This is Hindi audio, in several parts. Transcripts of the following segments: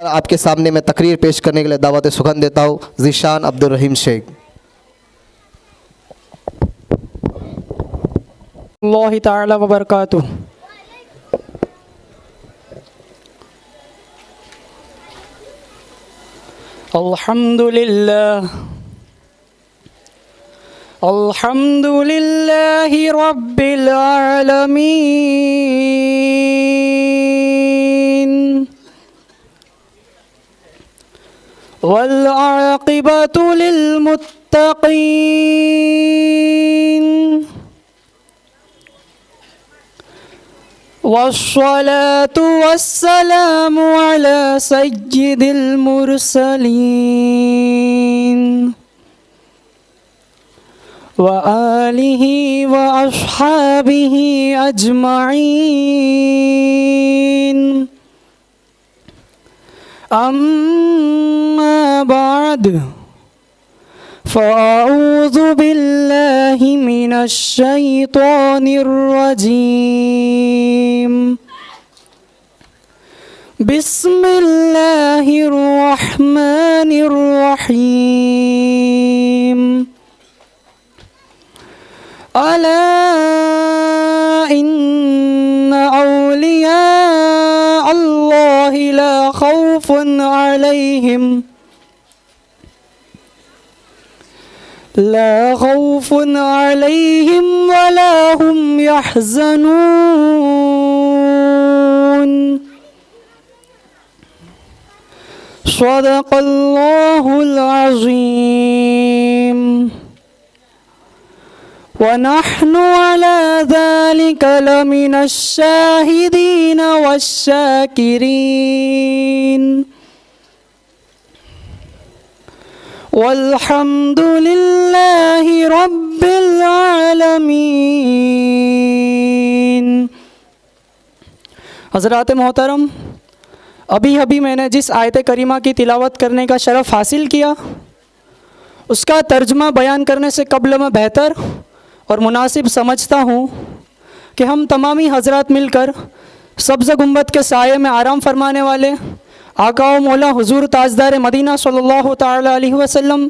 आपके सामने मैं तकरीर पेश करने के लिए दावत सुखन देता हूँ ज़ीशान अब्दुल रहीम शेख। अल्लाह ताला व बरकातुहू। अल्हम्दुलिल्लाह अल्हम्दुलिल्लाहि रब्बिल आलमीन वल आक़िबतु लिल मुत्तक़ीन वस्सलातु वस्सलामु अला सय्यिदिल मुरसलीन व आलिहि व अस्हाबिहि अजमईन। अम्मा बाद फ़अऊज़ु बिल्लाहि मिनश शैतानिर रजीम। बिस्मिल्लाहिर रहमानिर रहीम। अला इन्ना औलिया अल्लाहि ला खौफुन अलैहिम वला हुम यहज़नून। सदक़ल्लाहुल अज़ीम। वनहनु अला ज़ालिका लमिनश शाहिदीन वश्शाकिरीन। वल्हम्दुलिल्लाहि रब्बिल आलमीन। हज़रात मोहतरम, अभी मैंने जिस आयत करीमा की तिलावत करने का शरफ़ हासिल किया उसका तर्जमा बयान करने से कबल मैं बेहतर और मुनासिब समझता हूँ कि हम तमामी हज़रात मिलकर सब्ज़ गुंबद के साये में आराम फरमाने वाले आका व मौला हुजूर ताजदार मदीना सल्लल्लाहु ताला अलैहि वसल्लम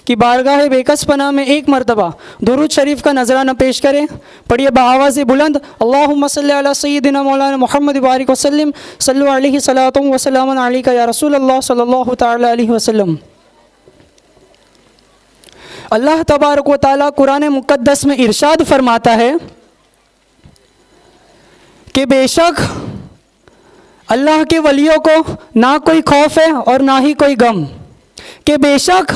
की बारगाह बेकस पनाह में एक मरतबा दुरूद शरीफ का नजराना पेश करें। पढ़िए बाआवाज़ बुलंद, अल्लाहुम्मा सल्ली अला सय्यिदिना मौलाना मुहम्मद बारिक वसल्लम सल्लु अलैहि सलातुन व सलामुन अलैका या रसूल अल्लाह सल्लल्लाहु ताला अलैहि वसल्लम। अल्लाह तबारक व तआला कुरान मुक़द्दस में इरशाद फरमाता है कि बेशक अल्लाह के वलियों को ना कोई खौफ है और ना ही कोई गम, कि बेशक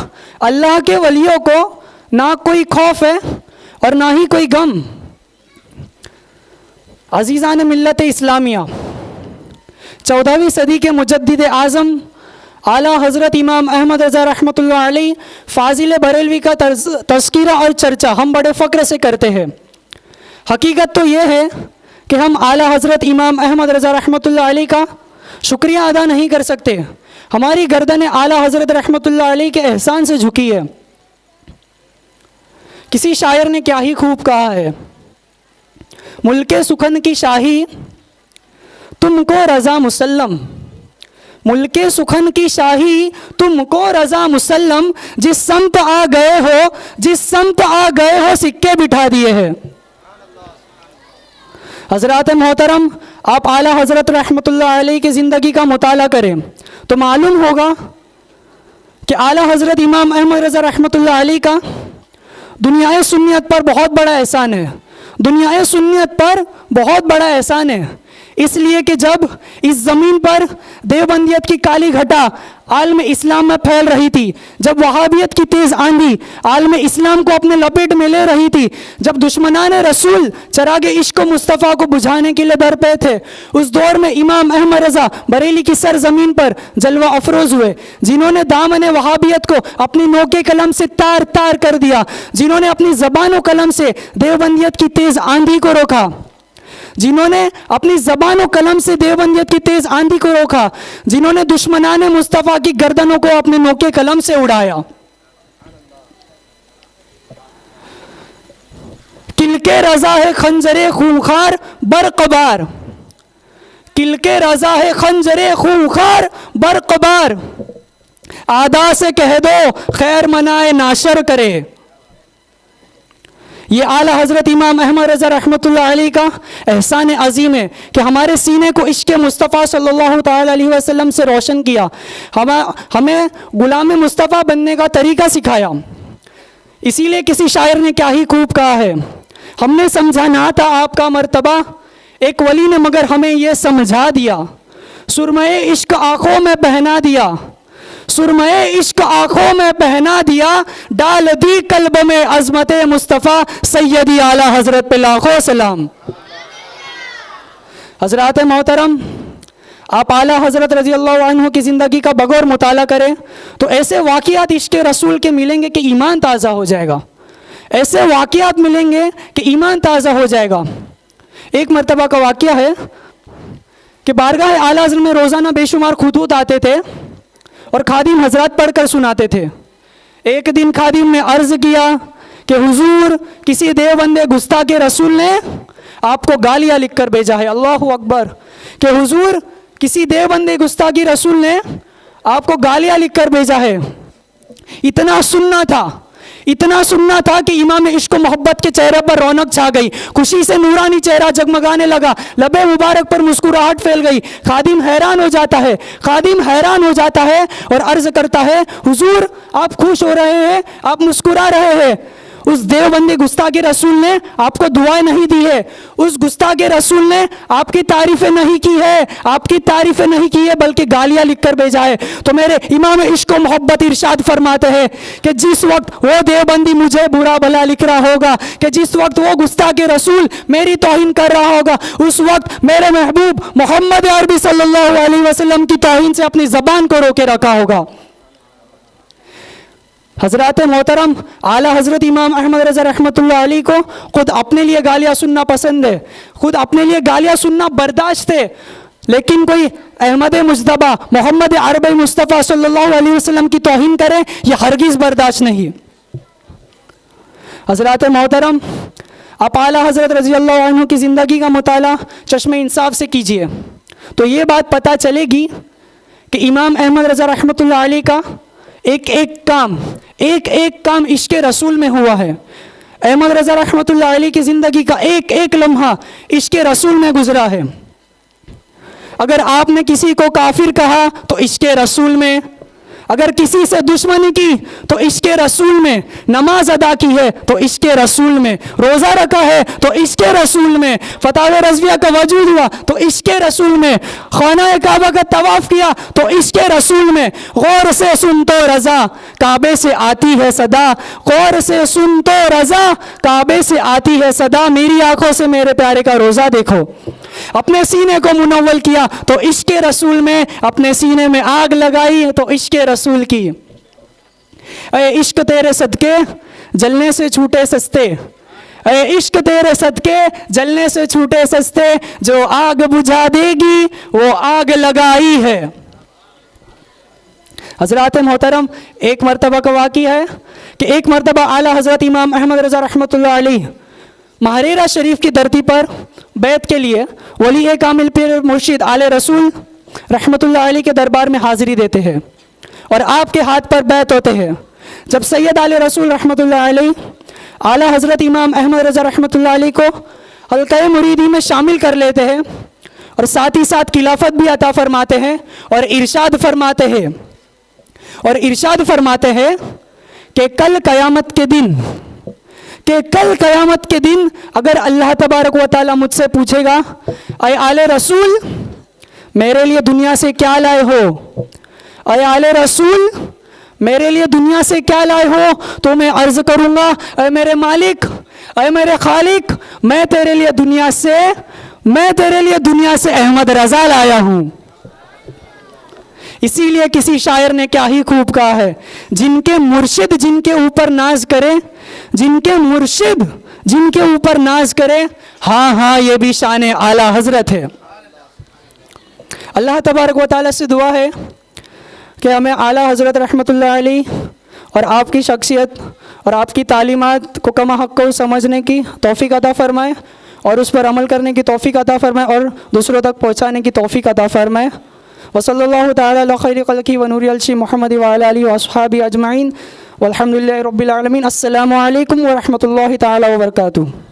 अल्लाह के वलियों को ना कोई खौफ है और ना ही कोई गम। अज़ीज़ान मिल्लत इस्लामिया, 14वीं सदी के मुजद्दिद आज़म आला हज़रत इमाम अहमद रज़ा रहमतुल्लाह अलैह फ़ाज़िल बरेलवी का तज़किरा और चर्चा हम बड़े फ़ख्र से करते हैं। हकीकत तो ये है कि हम आला हज़रत इमाम अहमद रज़ा रहमतुल्लाह अलैह का शुक्रिया अदा नहीं कर सकते। हमारी गर्दन आला हज़रत रहमतुल्लाह अलैह के एहसान से झुकी है। किसी शायर ने क्या ही खूब कहा है, मुल्के सुखन की शाही तुमको रज़ा मुसल्लम, मुल्के सुखन की शाही तुमको रज़ा मुसल्लम, जिस समत आ गए हो, जिस समत आ गए हो सिक्के बिठा दिए हैं। हज़रात मोहतरम, आप आला हज़रत रहमतुल्लाह अलैह की ज़िंदगी का मुताला करें तो मालूम होगा कि आला हज़रत इमाम अहमद रज़ा रहमतुल्लाह अलैह का दुनियाए सुन्नियत पर बहुत बड़ा एहसान है, दुनियाए सुन्नियत पर बहुत बड़ा एहसान है। इसलिए कि जब इस ज़मीन पर देवबंदियत की काली घटा आलम इस्लाम में फैल रही थी, जब वहाबियत की तेज़ आंधी आलम इस्लाम को अपने लपेट में ले रही थी, जब दुश्मनान रसूल चरागे इश्क मुस्तफ़ा को बुझाने के लिए दरपे थे, उस दौर में इमाम अहमद रज़ा बरेली की सरजमीन पर जलवा अफरोज़ हुए, जिन्होंने दामन वहाबियत को अपनी नोके कलम से तार तार कर दिया, जिन्होंने अपनी ज़बान कलम से देवबंदियत की तेज़ आंधी को रोका, जिन्होंने अपनी ज़बान और कलम से देवबंदियत की तेज़ आंधी को रोका, जिन्होंने दुश्मनान मुस्तफ़ा की गर्दनों को अपने नोके कलम से उड़ाया। किलके रज़ा है खंजरे खूंखार बरकबार, किलके रजा है खंजरे खूंखार बरकबार, आदा से कह दो खैर मनाए नाशर करे। ये आला हज़रत इमाम अहमद रज़ा रहमतुल्लाह अलैह का एहसान अजीम है कि हमारे सीने को इश्क़ मुस्तफ़ा सल्लल्लाहु ताला अलैहि वसल्लम से रोशन किया, हमें गुलाम मुस्तफ़ा बनने का तरीका सिखाया। इसीलिए किसी शायर ने क्या ही खूब कहा है, हमने समझा ना था आपका मर्तबा, एक वली ने मगर हमें यह समझा दिया, सुरमए इश्क आँखों में पहना दिया, सुरमए इश्क आँखों में पहना दिया, डाल दी कल्ब में अज़मत मुस्तफ़ा सैयदी आला हज़रत पे लाखों सलाम। हज़रात मोहतरम, आप आला हज़रत रज़ी अल्लाह अन्हु की ज़िंदगी का बगौर मुताला करें तो ऐसे वाक़ियात इश्क़ रसूल के मिलेंगे कि ईमान ताज़ा हो जाएगा, ऐसे वाक़ियात मिलेंगे कि ईमान ताज़ा हो जाएगा। एक मरतबा का वाक़या है कि बारगाह आला हज़रत में रोज़ाना बेशुमार खुतूत आते थे और खादिम हजरत पढ़कर सुनाते थे। एक दिन खादिम ने अर्ज़ किया कि हुजूर, किसी देवबंदे गुस्ताखे रसूल ने आपको गालियाँ लिख कर भेजा है। अल्लाहु अकबर। कि हुजूर, किसी देवबंदे गुस्ताखी रसूल ने आपको गालियाँ लिख कर भेजा है। इतना सुनना था, इतना सुनना था कि इमाम इश्क मोहब्बत के चेहरे पर रौनक छा गई, खुशी से नूरानी चेहरा जगमगाने लगा, लबे मुबारक पर मुस्कुराहट फैल गई। खादिम हैरान हो जाता है, खादिम हैरान हो जाता है और अर्ज करता है, हुजूर आप खुश हो रहे हैं, आप मुस्कुरा रहे हैं, उस देवबंदी गुस्ताखे रसूल ने आपको दुआएं नहीं दी है, उस गुस्ताखे रसूल ने आपकी तारीफें नहीं की है, आपकी तारीफें नहीं की है, बल्कि गालियां लिखकर भेजा है। तो मेरे इमाम इश्क मोहब्बत इरशाद फरमाते हैं कि जिस वक्त वो देवबंदी मुझे बुरा भला लिख रहा होगा, कि जिस वक्त वो गुस्ताखे रसूल मेरी तौहीन कर रहा होगा, उस वक्त मेरे महबूब मोहम्मद अरबी सल्लल्लाहु अलैहि वसल्लम की तौहीन से अपनी ज़बान को रोके रखा होगा। हज़रात मोहतरम, आला हज़रत इमाम अहमद रज़ा रहमतुल्लाह अलैह को खुद अपने लिए गालियाँ सुनना पसंद है, खुद अपने लिए गालियाँ सुनना बर्दाश्त है, लेकिन कोई अहमद मुज्तबा मोहम्मद अरबी मुस्तफ़ा सल्लल्लाहु अलैहि वसल्लम की तौहीन करे, यह हरगिज़ बर्दाश्त नहीं। हज़रात मोहतरम, आप आला हज़रत रज़ी अल्लाह अन्हु की ज़िंदगी का मुताला चश्मे इंसाफ से कीजिए तो ये बात पता चलेगी कि इमाम अहमद रज़ा रहमतुल्लाह अलैह का एक एक काम इश्क़ रसूल में हुआ है। अहमद रज़ा रहमतुल्लाह अलैह की ज़िंदगी का एक एक लम्हा इश्क़ रसूल में गुजरा है। अगर आपने किसी को काफिर कहा तो इश्क़ रसूल में, अगर किसी से दुश्मनी की तो इश्क़ रसूल में, नमाज अदा की है तो इश्क़ रसूल में, रोज़ा रखा है तो इश्क़ रसूल में, फतावा रज़विया का वजूद हुआ तो इश्क़ रसूल में, खाना काबा का तवाफ़ किया तो इश्क़ रसूल में। गौर से सुन तो रज़ा काबे से आती है सदा, गौर से सुन तो रज़ा काबे से आती है सदा, मेरी आंखों से मेरे प्यारे का रोज़ा देखो। अपने सीने को मुनव्वल किया तो इश्क़ रसूल में, अपने सीने में आग लगाई तो इश्क़ रसूल की। ऐ इश्क तेरे सदके जलने से छूटे सस्ते, ऐ इश्क तेरे सदके जलने से छूटे सस्ते, जो आग बुझा देगी वो आग लगाई है। हज़रात मोहतरम, एक मरतबा का वाक़या है कि एक मरतबा आला हज़रत इमाम अहमद रज़ा रहमतुल्लाह अलैह महरेरा शरीफ की धरती पर बैत के लिए वली कामिल पीर मुर्शिद आले रसूल रहमतुल्लाह अलैह के दरबार में हाज़िरी देते हैं और आपके हाथ पर बैत होते हैं। जब सैयद आले रसूल रहमतुल्लाह अलैह आला हज़रत इमाम अहमद रज़ा रहमतुल्लाह अलैह को हल्क़े मुरीदी में शामिल कर लेते हैं और साथ ही साथ खिलाफत भी अता फरमाते हैं और इरशाद फरमाते हैं कि कल क़यामत के दिन अगर अल्लाह तबारक व तआला मुझसे पूछेगा, ऐ आले रसूल मेरे लिए दुनिया से क्या लाए हो, ऐ आले रसूल मेरे लिए दुनिया से क्या लाए हो, तो मैं अर्ज़ करूँगा, ऐ मेरे मालिक, ऐ मेरे खालिक, मैं तेरे लिए दुनिया से अहमद रज़ा लाया हूँ। इसीलिए किसी शायर ने क्या ही खूब कहा है, जिनके मुर्शिद जिनके ऊपर नाज करे, जिनके मुर्शिद जिनके ऊपर नाज करे, हाँ हाँ ये भी शान आला हज़रत है। अल्लाह तबारक व तआला से दुआ है कि हमें आला हज़रत रहमतुल्लाह अलैह और आपकी शख्सियत और आपकी तालीमात को कमा हक़ को समझने की तौफ़ीक़ अता फ़रमाए और उस पर अमल करने की तौफ़ीक अता फ़रमाए और दूसरों तक पहुँचाने की तौफ़ीक अता फ़रमाए। वसल्लल्लाहु तआला अला खैरि खल्क़ी व नूरि अलशी मुहम्मद व अला आलिहि व अस्हाबी अजमईन वल्हम्दुलिल्लाहि रब्बिल आलमीन। अस्सलामु अलैकुम व रहमतुल्लाहि तआला व बरकातुहू।